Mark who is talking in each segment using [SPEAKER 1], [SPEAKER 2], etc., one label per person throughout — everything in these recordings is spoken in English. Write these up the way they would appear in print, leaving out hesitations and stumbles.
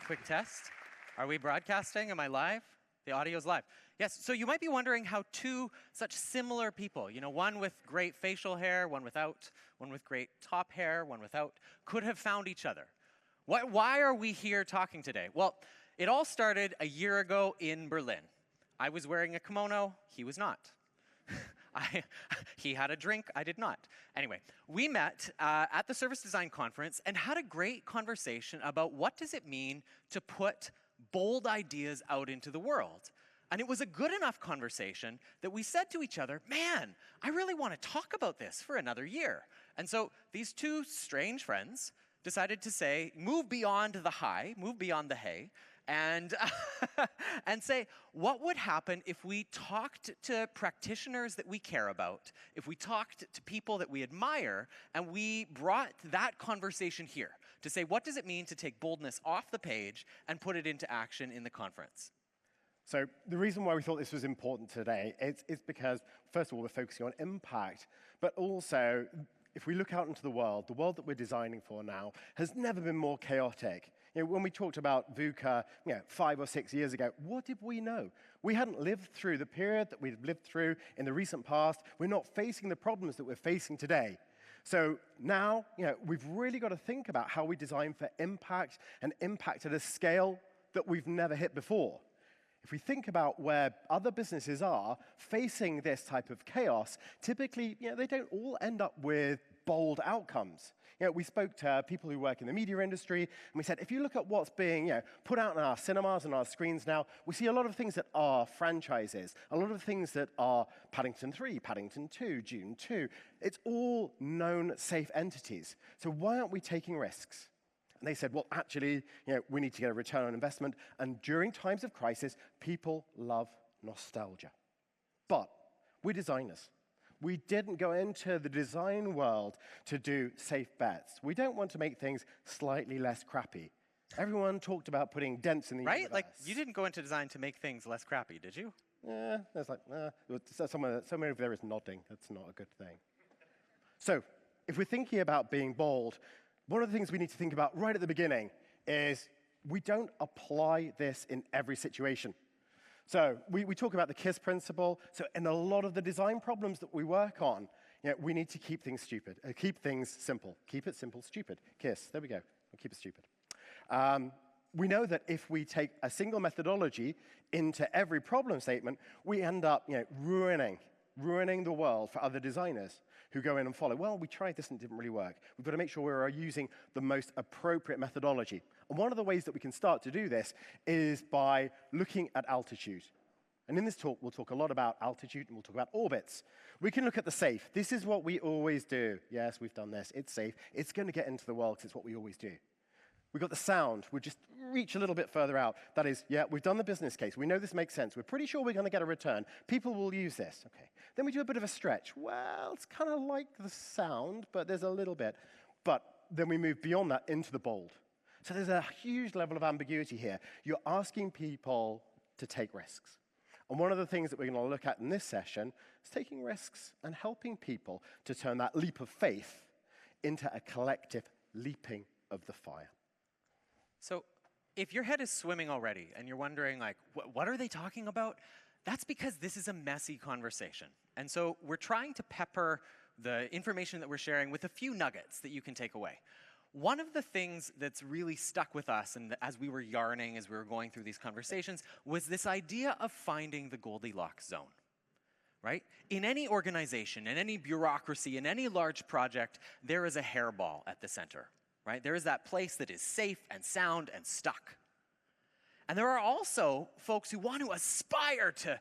[SPEAKER 1] quick test. Are we broadcasting? Am I live? The audio's live. Yes, so you might be wondering how two such similar people, one with great facial hair, one without, one with great top hair, one without, could have found each other. Why are we here talking today? Well, it all started a year ago in Berlin. I was wearing a kimono, he was not. He had a drink, I did not. Anyway, we met at the Service Design Conference and had a great conversation about what does it mean to put bold ideas out into the world. And it was a good enough conversation that we said to each other, man, I really want to talk about this for another year. And so these two strange friends decided to say, move beyond the high, move beyond the hay, and, and say, what would happen if we talked to practitioners that we care about, if we talked to people that we admire, and we brought that conversation here to say, what does it mean to take boldness off the page and put it into action in the conference?
[SPEAKER 2] So the reason why we thought this was important today is because, first of all, we're focusing on impact, but also, if we look out into the world that we're designing for now has never been more chaotic. When we talked about VUCA 5 or 6 years ago, what did we know? We hadn't lived through the period that we've lived through in the recent past. We're not facing the problems that we're facing today. So now, we've really got to think about how we design for impact and impact at a scale that we've never hit before. If we think about where other businesses are facing this type of chaos, typically, they don't all end up with bold outcomes. We spoke to people who work in the media industry, and we said, if you look at what's being put out in our cinemas and our screens now, we see a lot of things that are franchises, a lot of things that are Paddington 3, Paddington 2, Dune 2. It's all known safe entities. So why aren't we taking risks? And they said, well, actually, we need to get a return on investment. And during times of crisis, people love nostalgia. But we're designers. We didn't go into the design world to do safe bets. We don't want to make things slightly less crappy. Everyone talked about putting dents in the universe.
[SPEAKER 1] Right? Like, you didn't go into design to make things less crappy, did you?
[SPEAKER 2] Yeah, there's like, someone over there is nodding. That's not a good thing. So, if we're thinking about being bold, one of the things we need to think about right at the beginning is we don't apply this in every situation. So we talk about the KISS principle. So in a lot of the design problems that we work on, we need to keep things stupid, keep things simple. Keep it simple, stupid. KISS, there we go. We'll keep it stupid. We know that if we take a single methodology into every problem statement, we end up ruining the world for other designers who go in and follow. Well, we tried this and it didn't really work. We've got to make sure we're using the most appropriate methodology. And one of the ways that we can start to do this is by looking at altitude. And in this talk, we'll talk a lot about altitude and we'll talk about orbits. We can look at the safe. This is what we always do. Yes, we've done this. It's safe. It's going to get into the world because it's what we always do. We've got the sound. We'll just reach a little bit further out. That is, we've done the business case. We know this makes sense. We're pretty sure we're going to get a return. People will use this. Okay. Then we do a bit of a stretch. Well, it's kind of like the sound, but there's a little bit. But then we move beyond that into the bold. So there's a huge level of ambiguity here. You're asking people to take risks. And one of the things that we're going to look at in this session is taking risks and helping people to turn that leap of faith into a collective leaping of the fire.
[SPEAKER 1] So if your head is swimming already and you're wondering, like, what are they talking about? That's because this is a messy conversation. And so we're trying to pepper the information that we're sharing with a few nuggets that you can take away. One of the things that's really stuck with us, and as we were yarning, as we were going through these conversations, was this idea of finding the Goldilocks zone. Right? In any organization, in any bureaucracy, in any large project, there is a hairball at the center. Right? There is that place that is safe and sound and stuck. And there are also folks who want to aspire to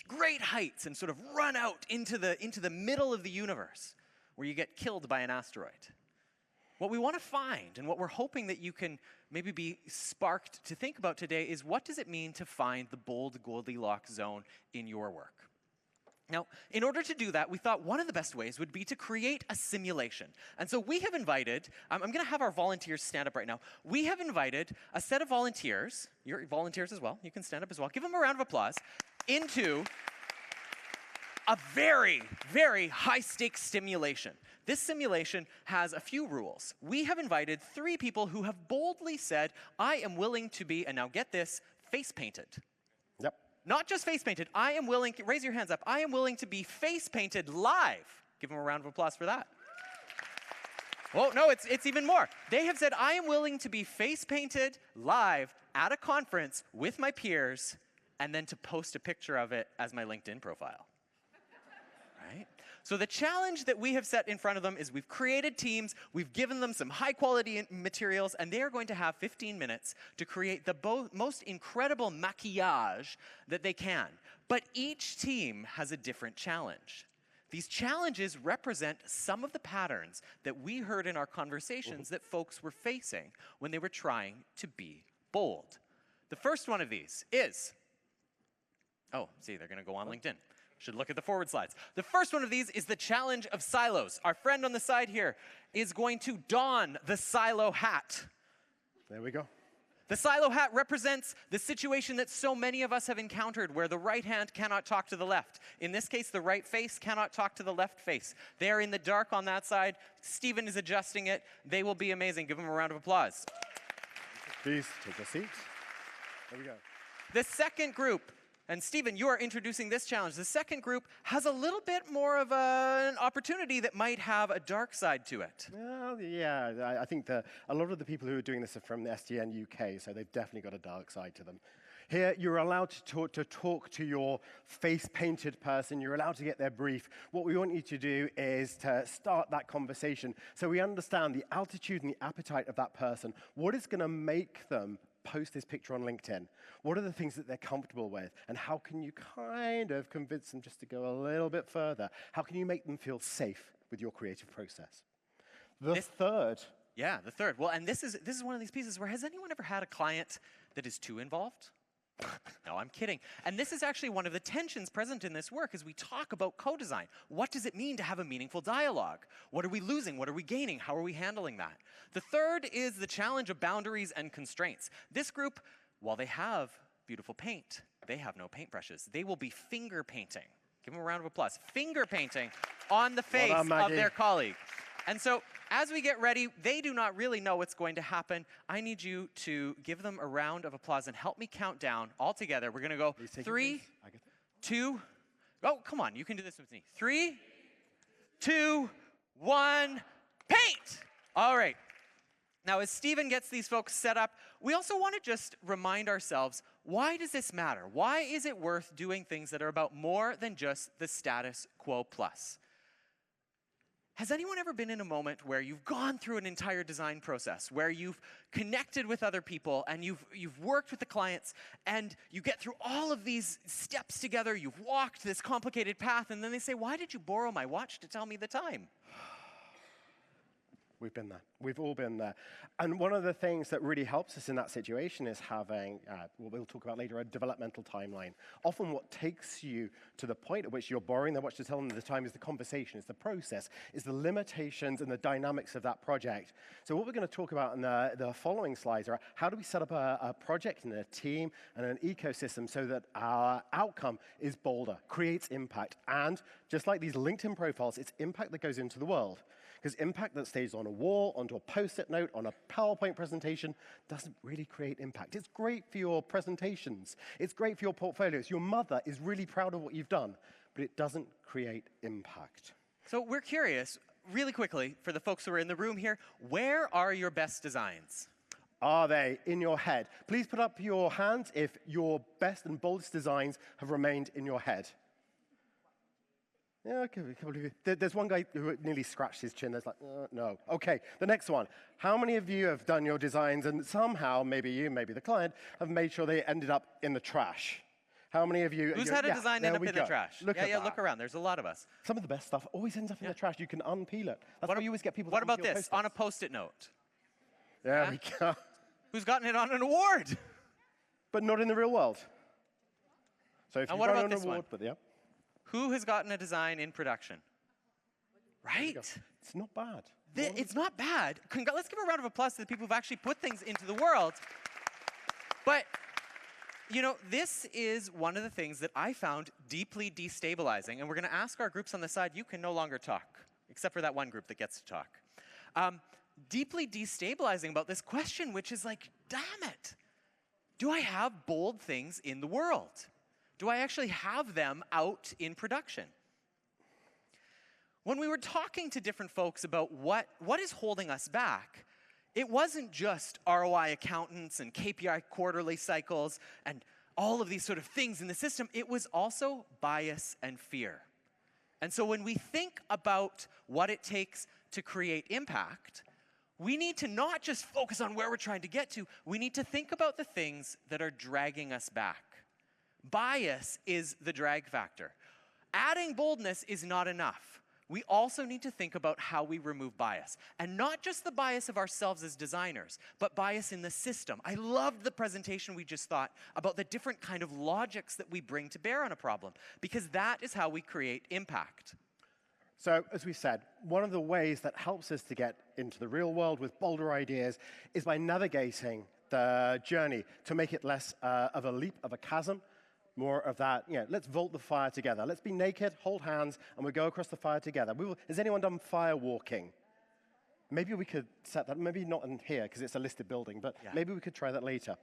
[SPEAKER 1] great heights and sort of run out into the middle of the universe where you get killed by an asteroid. What we want to find, and what we're hoping that you can maybe be sparked to think about today, is what does it mean to find the bold Goldilocks zone in your work? Now, in order to do that, we thought one of the best ways would be to create a simulation. And so we have invited, I'm going to have our volunteers stand up right now. We have invited a set of volunteers, you're volunteers as well, you can stand up as well, give them a round of applause, into a very, very high-stakes simulation. This simulation has a few rules. We have invited 3 people who have boldly said, I am willing to be, and now get this, face-painted.
[SPEAKER 2] Yep.
[SPEAKER 1] Not just face-painted. I am willing, raise your hands up, I am willing to be face-painted live. Give them a round of applause for that. Oh, no, it's even more. They have said, I am willing to be face-painted live at a conference with my peers, and then to post a picture of it as my LinkedIn profile. Right? So the challenge that we have set in front of them is we've created teams, we've given them some high-quality materials, and they are going to have 15 minutes to create the most incredible maquillage that they can. But each team has a different challenge. These challenges represent some of the patterns that we heard in our conversations that folks were facing when they were trying to be bold. The first one of these is, oh, see, they're going to go on LinkedIn. Should look at the forward slides. The first one of these is the challenge of silos. Our friend on the side here is going to don the silo hat.
[SPEAKER 2] There we go.
[SPEAKER 1] The silo hat represents the situation that so many of us have encountered where the right hand cannot talk to the left. In this case, the right face cannot talk to the left face. They are in the dark on that side. Stephen is adjusting it. They will be amazing. Give them a round of applause.
[SPEAKER 2] Please take a seat. There we go.
[SPEAKER 1] The second group, and Stephen, you are introducing this challenge. The second group has a little bit more of an opportunity that might have a dark side to it.
[SPEAKER 2] Well, yeah, I think a lot of the people who are doing this are from the SDN UK, so they've definitely got a dark side to them. Here, you're allowed to talk to your face-painted person. You're allowed to get their brief. What we want you to do is to start that conversation so we understand the altitude and the appetite of that person. What is going to make them post this picture on LinkedIn? What are the things that they're comfortable with? And how can you kind of convince them just to go a little bit further? How can you make them feel safe with your creative process? The third.
[SPEAKER 1] Yeah, the third. Well, and this is one of these pieces where, has anyone ever had a client that is too involved? No, I'm kidding. And this is actually one of the tensions present in this work as we talk about co-design. What does it mean to have a meaningful dialogue? What are we losing? What are we gaining? How are we handling that? The third is the challenge of boundaries and constraints. This group, while they have beautiful paint, they have no paintbrushes. They will be finger painting. Give them a round of applause. Finger painting on the face of their colleague. And so, as we get ready, they do not really know what's going to happen. I need you to give them a round of applause and help me count down all together. We're going to go 3, 2, oh, come on, you can do this with me. 3, 2, 1, paint! All right. Now, as Stephen gets these folks set up, we also want to just remind ourselves, why does this matter? Why is it worth doing things that are about more than just the status quo plus? Has anyone ever been in a moment where you've gone through an entire design process, where you've connected with other people and you've worked with the clients and you get through all of these steps together, you've walked this complicated path, and then they say, why did you borrow my watch to tell me the time?
[SPEAKER 2] We've been there. We've all been there. And one of the things that really helps us in that situation is having, what we'll talk about later, a developmental timeline. Often what takes you to the point at which you're borrowing their watch to tell them the time is the conversation, is the process, is the limitations and the dynamics of that project. So what we're going to talk about in the following slides are how do we set up a project and a team and an ecosystem so that our outcome is bolder, creates impact, and just like these LinkedIn profiles, it's impact that goes into the world. Because impact that stays on a wall, onto a Post-it note, on a PowerPoint presentation, doesn't really create impact. It's great for your presentations. It's great for your portfolios. Your mother is really proud of what you've done, but it doesn't create impact.
[SPEAKER 1] So we're curious, really quickly, for the folks who are in the room here, where are your best designs?
[SPEAKER 2] Are they in your head? Please put up your hands if your best and boldest designs have remained in your head. Yeah, okay, a couple of you. There's one guy who nearly scratched his chin. There's like, no. Okay, the next one. How many of you have done your designs and somehow, maybe you, maybe the client, have made sure they ended up in the trash? How many of you?
[SPEAKER 1] Who's had a design end up in the trash?
[SPEAKER 2] Look at that.
[SPEAKER 1] Look around. There's a lot of us.
[SPEAKER 2] Some of the best stuff always ends up in the trash. You can unpeel it. That's why you always get people.
[SPEAKER 1] What about this? On a Post-it note.
[SPEAKER 2] There we go.
[SPEAKER 1] Who's gotten it on an award?
[SPEAKER 2] But not in the real world. So if you
[SPEAKER 1] what
[SPEAKER 2] got
[SPEAKER 1] about
[SPEAKER 2] an
[SPEAKER 1] this
[SPEAKER 2] award,
[SPEAKER 1] one?
[SPEAKER 2] But yeah.
[SPEAKER 1] Who has gotten a design in production? Right?
[SPEAKER 2] It's not bad.
[SPEAKER 1] It's not bad. Let's give a round of applause to the people who've actually put things into the world. But You know, this is one of the things that I found deeply destabilizing, and we're going to ask our groups on the side, you can no longer talk, except for that one group that gets to talk. Deeply destabilizing about this question, which is like, damn it. Do I have bold things in the world? Do I actually have them out in production? When we were talking to different folks about what is holding us back, it wasn't just ROI accountants and KPI quarterly cycles and all of these sort of things in the system. It was also bias and fear. And so when we think about what it takes to create impact, we need to not just focus on where we're trying to get to, we need to think about the things that are dragging us back. Bias is the drag factor. Adding boldness is not enough. We also need to think about how we remove bias. And not just the bias of ourselves as designers, but bias in the system. I loved the presentation we just thought about the different kind of logics that we bring to bear on a problem, because that is how we create impact.
[SPEAKER 2] So, as we said, one of the ways that helps us to get into the real world with bolder ideas is by navigating the journey to make it less of a leap, of a chasm, more of that, let's vault the fire together. Let's be naked, hold hands, and we'll go across the fire together. Has anyone done fire walking? Maybe we could set that, maybe not in here because it's a listed building, but maybe we could try that later.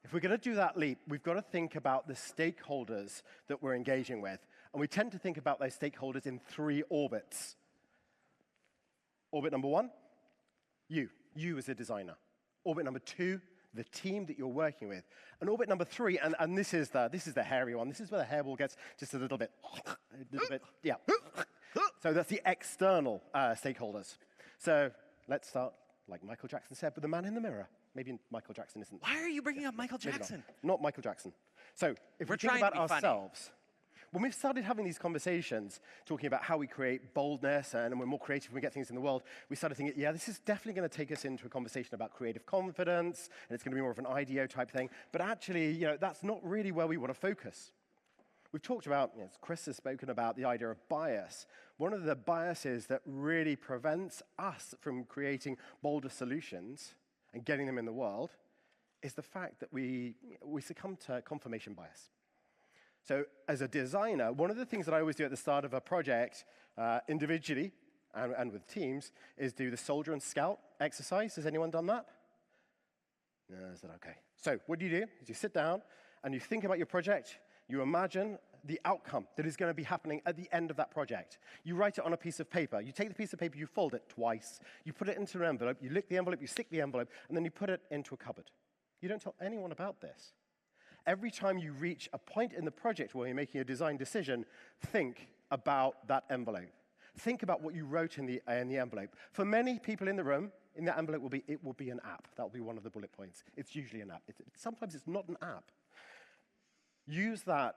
[SPEAKER 2] If we're going to do that leap, we've got to think about the stakeholders that we're engaging with. And we tend to think about those stakeholders in 3 orbits. Orbit number 1, you as a designer. Orbit number 2, the team that you're working with. And orbit number 3, and this is the hairy one. This is where the hairball gets just a little bit, yeah. So that's the external stakeholders. So let's start, like Michael Jackson said, with the man in the mirror. Maybe Michael Jackson isn't.
[SPEAKER 1] Why are you bringing up Michael Jackson?
[SPEAKER 2] Not Michael Jackson. So if we think about ourselves, when we've started having these conversations, talking about how we create boldness and we're more creative when we get things in the world, we started thinking, this is definitely going to take us into a conversation about creative confidence, and it's going to be more of an IDEO type thing. But actually, that's not really where we want to focus. We've talked about, Chris has spoken about the idea of bias. One of the biases that really prevents us from creating bolder solutions and getting them in the world is the fact that we succumb to confirmation bias. So as a designer, one of the things that I always do at the start of a project, individually and with teams, is do the soldier and scout exercise. Has anyone done that? No, is that okay? So what do? Is you sit down and you think about your project. You imagine the outcome that is going to be happening at the end of that project. You write it on a piece of paper. You take the piece of paper, you fold it twice. You put it into an envelope. You lick the envelope, you stick the envelope, and then you put it into a cupboard. You don't tell anyone about this. Every time you reach a point in the project where you're making a design decision, think about that envelope. Think about what you wrote in the envelope. For many people in the room, in that envelope it will be an app. That will be one of the bullet points. It's usually an app. Sometimes it's not an app. Use that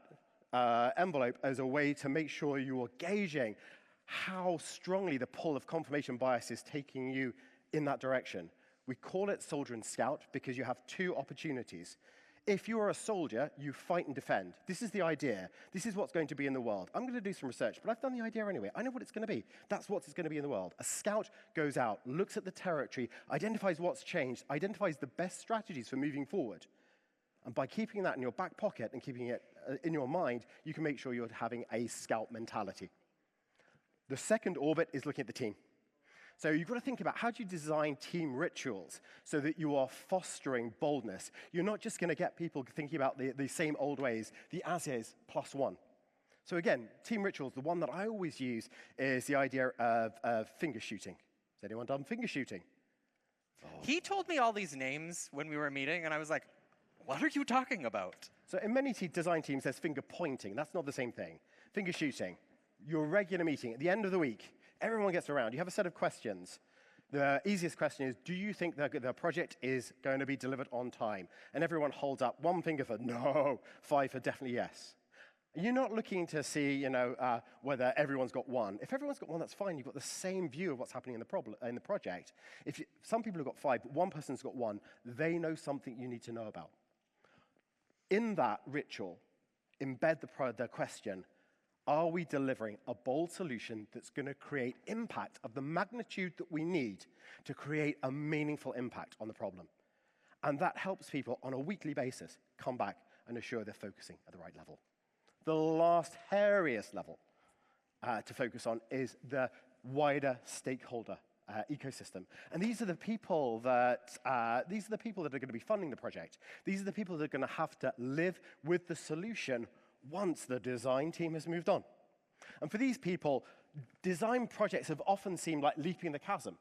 [SPEAKER 2] envelope as a way to make sure you are gauging how strongly the pull of confirmation bias is taking you in that direction. We call it soldier and scout because you have 2 opportunities. If you are a soldier, you fight and defend. This is the idea. This is what's going to be in the world. I'm going to do some research, but I've done the idea anyway. I know what it's going to be. That's what it's going to be in the world. A scout goes out, looks at the territory, identifies what's changed, identifies the best strategies for moving forward. And by keeping that in your back pocket and keeping it in your mind, you can make sure you're having a scout mentality. The second orbit is looking at the team. So you've got to think about how do you design team rituals so that you are fostering boldness. You're not just going to get people thinking about the same old ways, the as-is plus 1. So again, team rituals, the one that I always use is the idea of finger shooting. Has anyone done finger shooting?
[SPEAKER 1] Oh. He told me all these names when we were meeting, and I was like, what are you talking about?
[SPEAKER 2] So in many design teams, there's finger pointing. That's not the same thing. Finger shooting, your regular meeting, at the end of the week, everyone gets around. You have a set of questions. The easiest question is, do you think the project is going to be delivered on time? And everyone holds up 1 finger for no, 5 for definitely yes. You're not looking to see, whether everyone's got 1. If everyone's got 1, that's fine. You've got the same view of what's happening in the project. Some people have got 5, but 1 person's got 1, they know something you need to know about. In that ritual, embed the question, are we delivering a bold solution that's going to create impact of the magnitude that we need to create a meaningful impact on the problem? And that helps people on a weekly basis come back and assure they're focusing at the right level. The last hairiest level to focus on is the wider stakeholder ecosystem. And these are the people that are going to be funding the project. These are the people that are going to have to live with the solution once the design team has moved on. And for these people, design projects have often seemed like leaping the chasm.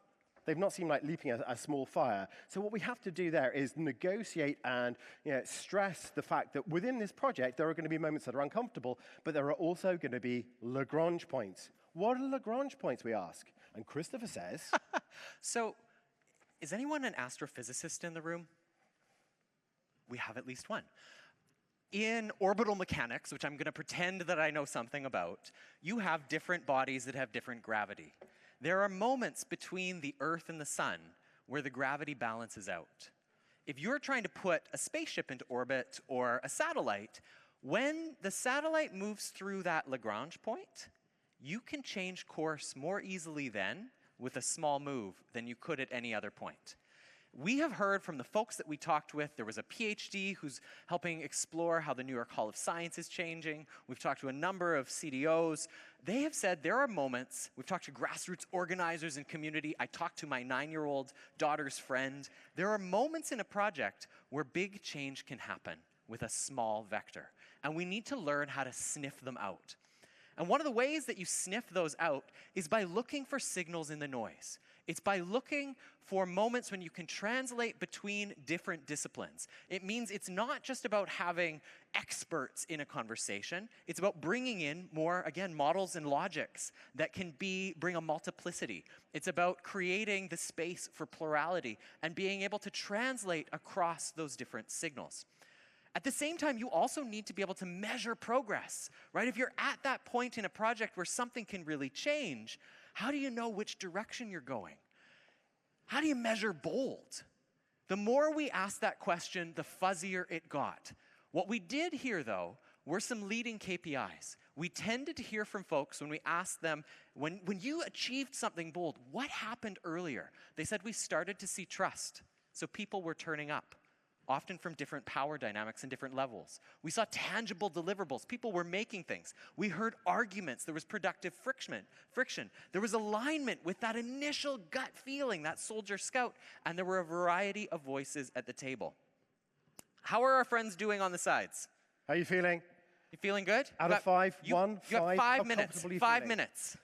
[SPEAKER 2] They've not seemed like leaping a small fire. So what we have to do there is negotiate and stress the fact that within this project, there are going to be moments that are uncomfortable, but there are also going to be Lagrange points. What are Lagrange points, we ask? And Christopher says...
[SPEAKER 1] So, is anyone an astrophysicist in the room? We have at least one. In orbital mechanics, which I'm going to pretend that I know something about, you have different bodies that have different gravity. There are moments between the Earth and the Sun where the gravity balances out. If you're trying to put a spaceship into orbit or a satellite, when the satellite moves through that Lagrange point, you can change course more easily then with a small move than you could at any other point. We have heard from the folks that we talked with. There was a PhD who's helping explore how the New York Hall of Science is changing. We've talked to a number of CDOs. They have said there are moments, we've talked to grassroots organizers and community. I talked to my 9-year-old daughter's friend. There are moments in a project where big change can happen with a small vector. And we need to learn how to sniff them out. And one of the ways that you sniff those out is by looking for signals in the noise. It's by looking for moments when you can translate between different disciplines. It means it's not just about having experts in a conversation. It's about bringing in more, again, models and logics that can bring a multiplicity. It's about creating the space for plurality and being able to translate across those different signals. At the same time, you also need to be able to measure progress, right? If you're at that point in a project where something can really change, how do you know which direction you're going? How do you measure bold? The more we asked that question, the fuzzier it got. What we did hear, though, were some leading KPIs. We tended to hear from folks when we asked them, when you achieved something bold, what happened earlier? They said we started to see trust, so people were turning up, often from different power dynamics and different levels. We saw tangible deliverables. People were making things. We heard arguments. There was productive friction. There was alignment with that initial gut feeling, that soldier scout, and there were a variety of voices at the table. How are our friends doing on the sides?
[SPEAKER 2] How are you feeling?
[SPEAKER 1] You feeling good?
[SPEAKER 2] Out of 5,
[SPEAKER 1] you
[SPEAKER 2] 1, 5.
[SPEAKER 1] You got 5
[SPEAKER 2] How
[SPEAKER 1] minutes.
[SPEAKER 2] comfortable are you
[SPEAKER 1] 5
[SPEAKER 2] feeling?
[SPEAKER 1] minutes.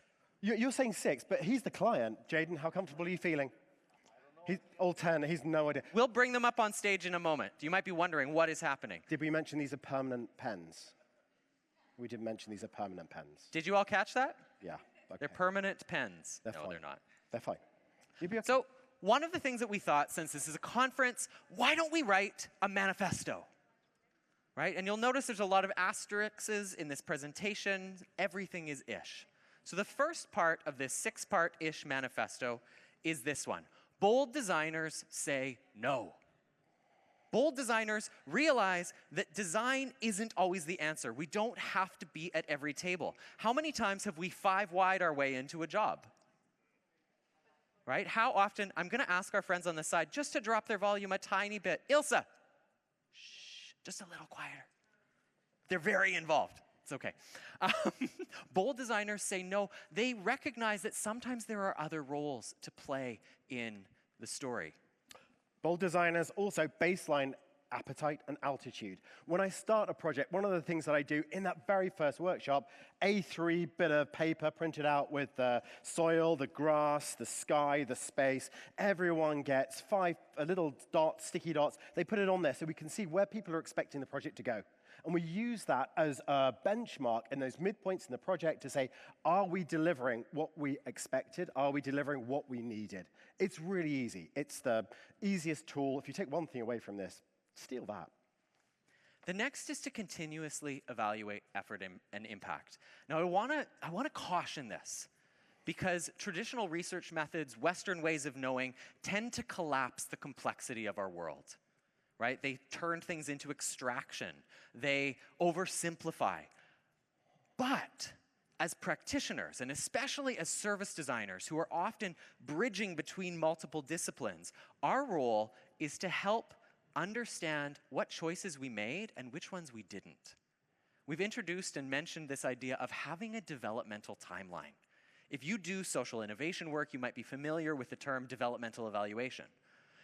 [SPEAKER 2] You're saying 6, but he's the client. Jaden, how comfortable are you feeling? He's all 10. He's no idea.
[SPEAKER 1] We'll bring them up on stage in a moment. You might be wondering what is happening.
[SPEAKER 2] Did we mention these are permanent pens? We did mention these are permanent pens.
[SPEAKER 1] Did you all catch that?
[SPEAKER 2] Yeah. Okay.
[SPEAKER 1] They're permanent pens.
[SPEAKER 2] They're
[SPEAKER 1] no,
[SPEAKER 2] fine.
[SPEAKER 1] they're not.
[SPEAKER 2] They're fine. You'll be okay.
[SPEAKER 1] So one of the things that we thought, since this is a conference, why don't we write a manifesto? Right? And you'll notice there's a lot of asterisks in this presentation. Everything is ish. So the first part of this 6-part-ish manifesto is this one. Bold designers say no. Bold designers realize that design isn't always the answer. We don't have to be at every table. How many times have we 5-wide our way into a job? Right? How often, I'm going to ask our friends on the side just to drop their volume a tiny bit. Ilsa, shh, just a little quieter. They're very involved. It's okay. Bold designers say no. They recognize that sometimes there are other roles to play in the story.
[SPEAKER 2] Bold designers also baseline appetite and altitude. When I start a project, one of the things that I do in that very first workshop, A3 bit of paper printed out with the soil, the grass, the sky, the space, everyone gets 5 little dots, sticky dots. They put it on there so we can see where people are expecting the project to go. And we use that as a benchmark in those midpoints in the project to say, are we delivering what we expected? Are we delivering what we needed? It's really easy. It's the easiest tool. If you take one thing away from this, steal that.
[SPEAKER 1] The next is to continuously evaluate effort and impact. Now, I want to caution this, because traditional research methods, Western ways of knowing, tend to collapse the complexity of our world. Right? They turn things into extraction. They oversimplify. But as practitioners, and especially as service designers who are often bridging between multiple disciplines, our role is to help understand what choices we made and which ones we didn't. We've introduced and mentioned this idea of having a developmental timeline. If you do social innovation work, you might be familiar with the term developmental evaluation.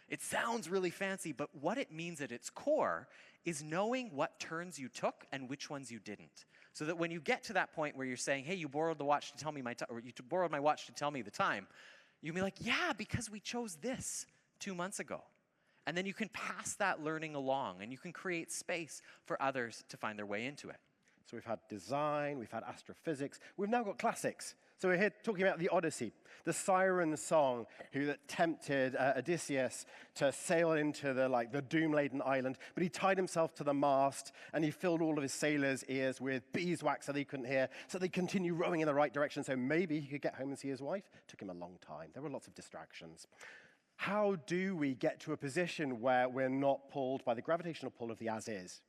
[SPEAKER 1] It sounds really fancy, but what it means at its core is knowing what turns you took and which ones you didn't. So that when you get to that point where you're saying, hey, you borrowed the watch to tell me or you borrowed my watch to tell me the time, you'll be like, yeah, because we chose this 2 months ago. And then you can pass that learning along, and you can create space for others to find their way into it.
[SPEAKER 2] So we've had design, we've had astrophysics, we've now got classics. So we're here talking about the Odyssey, the siren song that tempted Odysseus to sail into the doom-laden island, but he tied himself to the mast and he filled all of his sailors' ears with beeswax so they couldn't hear, so they continue rowing in the right direction so maybe he could get home and see his wife. Took him a long time. There were lots of distractions. How do we get to a position where we're not pulled by the gravitational pull of the as-is?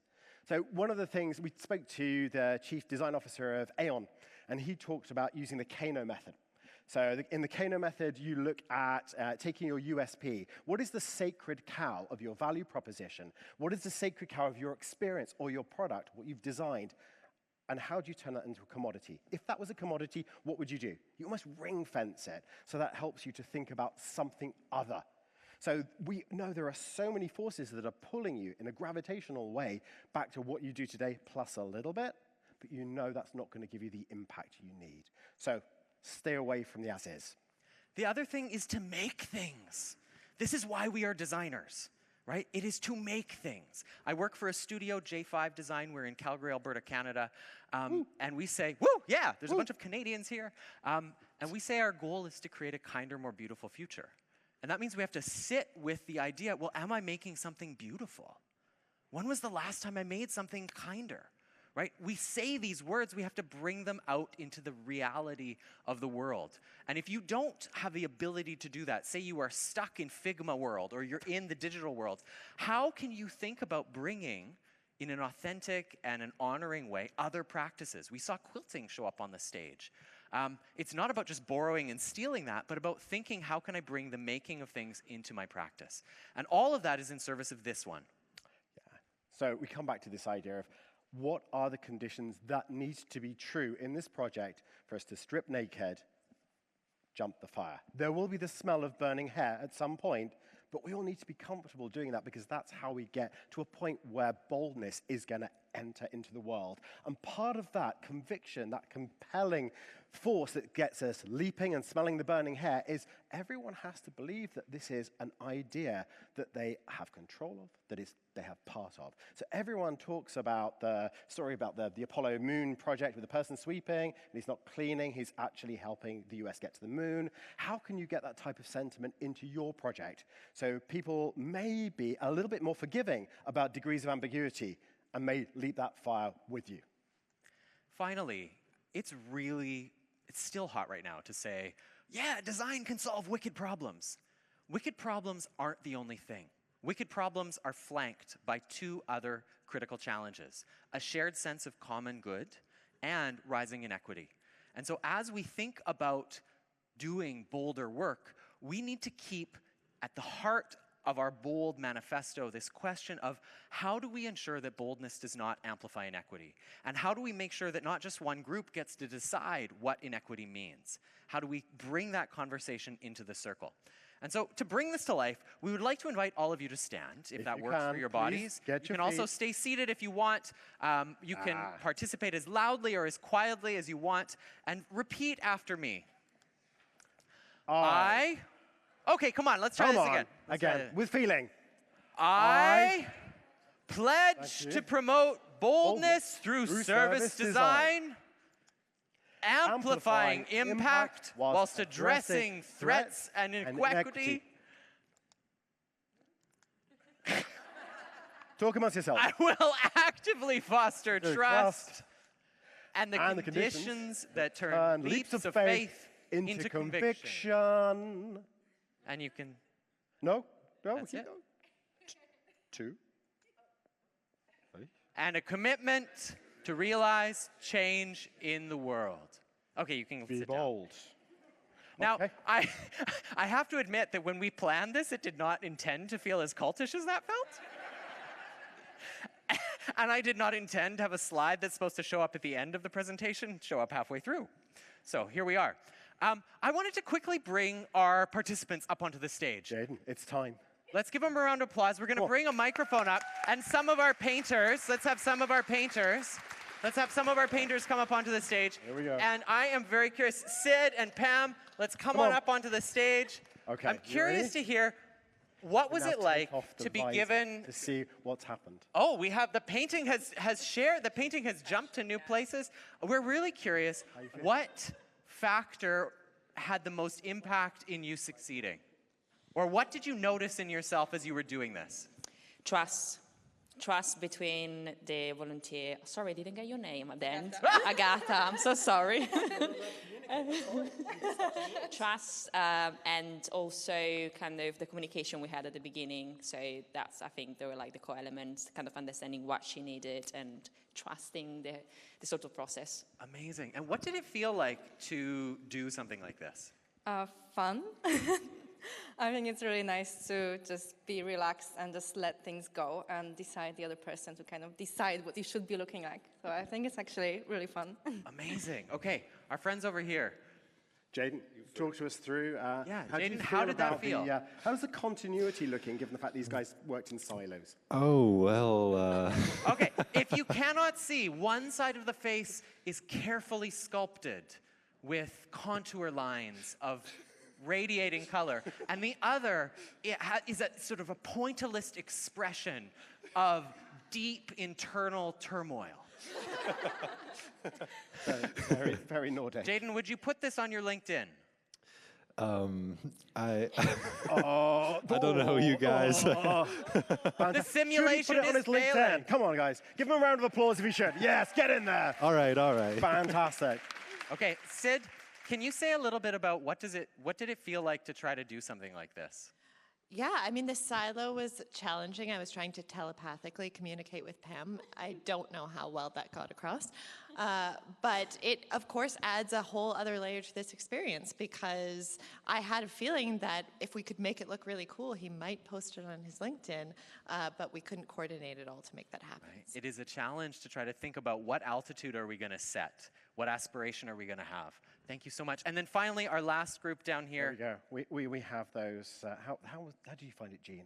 [SPEAKER 2] So one of the things, we spoke to the chief design officer of Aon, and he talked about using the Kano method. So in the Kano method, you look at taking your USP. What is the sacred cow of your value proposition? What is the sacred cow of your experience or your product, what you've designed? And how do you turn that into a commodity? If that was a commodity, what would you do? You almost ring fence it, so that helps you to think about something other. So we know there are so many forces that are pulling you in a gravitational way back to what you do today, plus a little bit, but you know that's not going to give you the impact you need. So stay away from the as-is.
[SPEAKER 1] The other thing is to make things. This is why we are designers, right? It is to make things. I work for a studio, J5 Design. We're in Calgary, Alberta, Canada. And we say, woo, yeah, there's a bunch of Canadians here. And we say our goal is to create a kinder, more beautiful future. And that means we have to sit with the idea, well, am I making something beautiful? When was the last time I made something kinder? Right? We say these words, we have to bring them out into the reality of the world. And if you don't have the ability to do that, say you are stuck in Figma world or you're in the digital world, how can you think about bringing, in an authentic and an honoring way, other practices? We saw quilting show up on the stage. It's not about just borrowing and stealing that, but about thinking, how can I bring the making of things into my practice? And all of that is in service of this one.
[SPEAKER 2] Yeah. So we come back to this idea of what are the conditions that need to be true in this project for us to strip naked, jump the fire. There will be the smell of burning hair at some point, but we all need to be comfortable doing that because that's how we get to a point where boldness is going to enter into the world. And part of that conviction, that compelling force that gets us leaping and smelling the burning hair is everyone has to believe that this is an idea that they have control of, that is they have part of. So everyone talks about the story about the Apollo moon project with the person sweeping, and he's not cleaning, he's actually helping the US get to the moon. How can you get that type of sentiment into your project? So people may be a little bit more forgiving about degrees of ambiguity and may leap that fire with you.
[SPEAKER 1] Finally, it's still hot right now to say, yeah, design can solve wicked problems. Wicked problems aren't the only thing. Wicked problems are flanked by two other critical challenges: a shared sense of common good and rising inequity. And so as we think about doing bolder work, we need to keep at the heart of our bold manifesto this question of how do we ensure that boldness does not amplify inequity? And how do we make sure that not just one group gets to decide what inequity means? How do we bring that conversation into the circle? And so to bring this to life, we would like to invite all of you to stand, if that works for your bodies. You can also stay seated if you want. You can participate as loudly or as quietly as you want. And repeat after me. Okay, come on, let's try this again.
[SPEAKER 2] Again, with feeling.
[SPEAKER 1] I pledge to promote boldness through service design, amplifying impact whilst addressing threats and inequity.
[SPEAKER 2] Talk amongst yourselves.
[SPEAKER 1] I will actively foster trust and the conditions that turn leaps of faith into conviction. And you can...
[SPEAKER 2] No,
[SPEAKER 1] That's it.
[SPEAKER 2] 2.
[SPEAKER 1] And a commitment to realize change in the world. Okay, you can sit down.
[SPEAKER 2] Be bold.
[SPEAKER 1] Now, I have to admit that when we planned this, it did not intend to feel as cultish as that felt. And I did not intend to have a slide that's supposed to show up at the end of the presentation, show up halfway through. So here we are. I wanted to quickly bring our participants up onto the stage.
[SPEAKER 2] Jaden, it's time.
[SPEAKER 1] Let's give them a round of applause. We're going to bring a microphone up. And some of our painters, let's have some of our painters come up onto the stage.
[SPEAKER 2] Here we go.
[SPEAKER 1] And I am very curious. Sid and Pam, let's come on up onto the stage.
[SPEAKER 2] Okay,
[SPEAKER 1] I'm curious to hear, what was
[SPEAKER 2] Now
[SPEAKER 1] it
[SPEAKER 2] take
[SPEAKER 1] like
[SPEAKER 2] off the
[SPEAKER 1] to be
[SPEAKER 2] visor
[SPEAKER 1] given...
[SPEAKER 2] to see what's happened?
[SPEAKER 1] Oh, we have, the painting has shared, the painting has jumped to new places. We're really curious, what factor had the most impact in you succeeding? Or what did you notice in yourself as you were doing this?
[SPEAKER 3] Trust. Trust between the volunteer. Sorry, I didn't get your name at the end. Agatha, I'm so sorry. Trust and also kind of the communication we had at the beginning. So that's, I think, they were like the core elements, kind of understanding what she needed and trusting the sort of process.
[SPEAKER 1] Amazing. And what did it feel like to do something like this?
[SPEAKER 4] Fun. I think it's really nice to just be relaxed and just let things go and decide the other person to kind of decide what you should be looking like. So I think it's actually really fun.
[SPEAKER 1] Amazing. Okay, our friends over here.
[SPEAKER 2] Jaden, talk to us through.
[SPEAKER 1] Jaden, how did that feel?
[SPEAKER 2] How's the continuity looking, given the fact these guys worked in silos?
[SPEAKER 5] Oh, well...
[SPEAKER 1] Okay, if you cannot see, one side of the face is carefully sculpted with contour lines of radiating color, and the other is a sort of a pointillist expression of deep internal turmoil.
[SPEAKER 2] Very, very Nordic.
[SPEAKER 1] Jaden, would you put this on your LinkedIn?
[SPEAKER 5] I don't know you guys.
[SPEAKER 1] The simulation
[SPEAKER 2] Should he put it on
[SPEAKER 1] is
[SPEAKER 2] his LinkedIn?
[SPEAKER 1] failing.
[SPEAKER 2] Come on, guys. Give him a round of applause if he should. Yes, get in there.
[SPEAKER 5] All right.
[SPEAKER 2] Fantastic.
[SPEAKER 1] Okay, Sid, can you say a little bit about what did it feel like to try to do something like this?
[SPEAKER 6] Yeah, I mean, the silo was challenging. I was trying to telepathically communicate with Pam. I don't know how well that got across. But it, of course, adds a whole other layer to this experience because I had a feeling that if we could make it look really cool, he might post it on his LinkedIn, but we couldn't coordinate it all to make that happen.
[SPEAKER 1] Right. It is a challenge to try to think about what altitude are we going to set? What aspiration are we going to have? Thank you so much. And then finally, our last group down here.
[SPEAKER 2] There we go. We have those. How do you find it, Jean?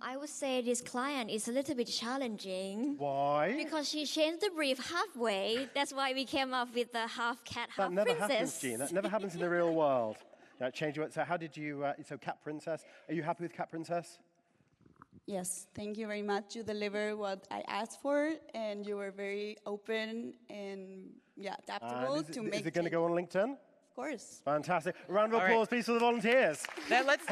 [SPEAKER 7] I would say this client is a little bit challenging.
[SPEAKER 2] Why?
[SPEAKER 7] Because she changed the brief halfway. That's why we came up with the half cat, half
[SPEAKER 2] That never
[SPEAKER 7] princess.
[SPEAKER 2] happens, Jean. That never happens in the real world. Now, change your. So how did you? So Cat Princess. Are you happy with Cat Princess?
[SPEAKER 8] Yes, thank you very much. You delivered what I asked for, and you were very open and adaptable to make it.
[SPEAKER 2] Is it going to go on LinkedIn?
[SPEAKER 8] Of course.
[SPEAKER 2] Fantastic. A round of
[SPEAKER 1] All
[SPEAKER 2] applause,
[SPEAKER 1] right.
[SPEAKER 2] please, for the volunteers.
[SPEAKER 1] Then let's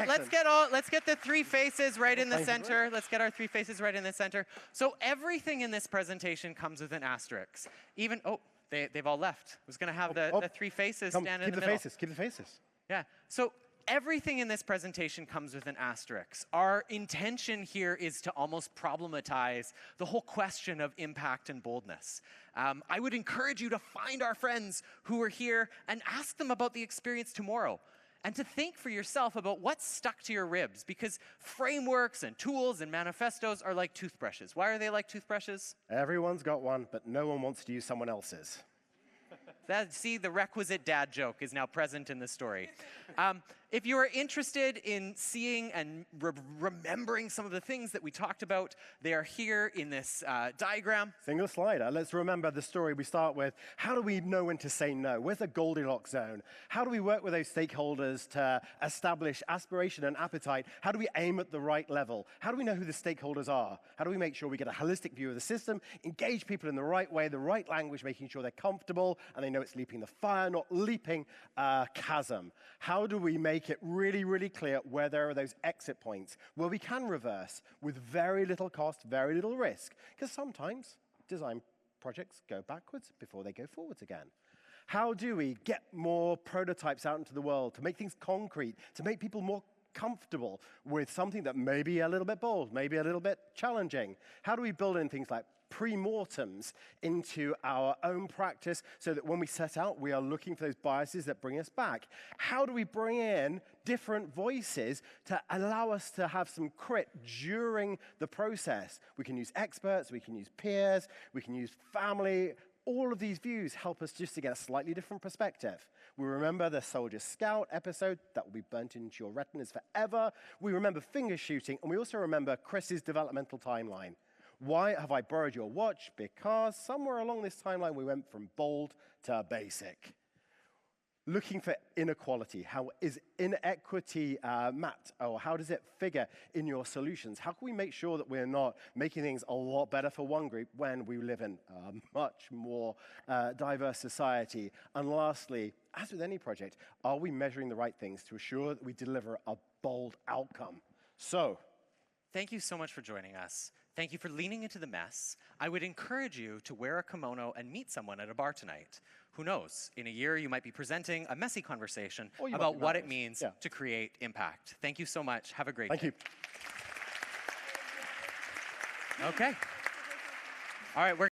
[SPEAKER 1] get the three faces right in the center. Let's get our three faces right in the center. So everything in this presentation comes with an asterisk. Even they've all left. I was going to have the three faces stand in the middle.
[SPEAKER 2] Keep the faces.
[SPEAKER 1] Yeah. So everything in this presentation comes with an asterisk. Our intention here is to almost problematize the whole question of impact and boldness. I would encourage you to find our friends who are here and ask them about the experience tomorrow. And to think for yourself about what's stuck to your ribs, because frameworks and tools and manifestos are like toothbrushes. Why are they like toothbrushes?
[SPEAKER 2] Everyone's got one, but no one wants to use someone else's.
[SPEAKER 1] See, the requisite dad joke is now present in the story. If you are interested in seeing and remembering some of the things that we talked about, they are here in this diagram.
[SPEAKER 2] Single slider. Let's remember the story we start with. How do we know when to say no? Where's the Goldilocks zone? How do we work with those stakeholders to establish aspiration and appetite? How do we aim at the right level? How do we know who the stakeholders are? How do we make sure we get a holistic view of the system, engage people in the right way, the right language, making sure they're comfortable and they know it's leaping the fire, not leaping a chasm? How do we make it really, really clear where there are those exit points where we can reverse with very little cost, very little risk? Because sometimes design projects go backwards before they go forwards again. How do we get more prototypes out into the world to make things concrete, to make people more comfortable with something that may be a little bit bold, maybe a little bit challenging? How do we build in things like pre-mortems into our own practice so that when we set out, we are looking for those biases that bring us back. How do we bring in different voices to allow us to have some crit during the process? We can use experts, we can use peers, we can use family. All of these views help us just to get a slightly different perspective. We remember the Soldier Scout episode that will be burnt into your retinas forever. We remember finger shooting, and we also remember Chris's developmental timeline. Why have I borrowed your watch? Because somewhere along this timeline, we went from bold to basic. Looking for inequality. How is inequity mapped? Or how does it figure in your solutions? How can we make sure that we're not making things a lot better for one group when we live in a much more diverse society? And lastly, as with any project, are we measuring the right things to assure that we deliver a bold outcome? So,
[SPEAKER 1] thank you so much for joining us. Thank you for leaning into the mess. I would encourage you to wear a kimono and meet someone at a bar tonight. Who knows? In a year, you might be presenting a messy conversation about what it means to create impact. Thank you so much. Have a great day.
[SPEAKER 2] thank you.
[SPEAKER 1] Okay. All right, we're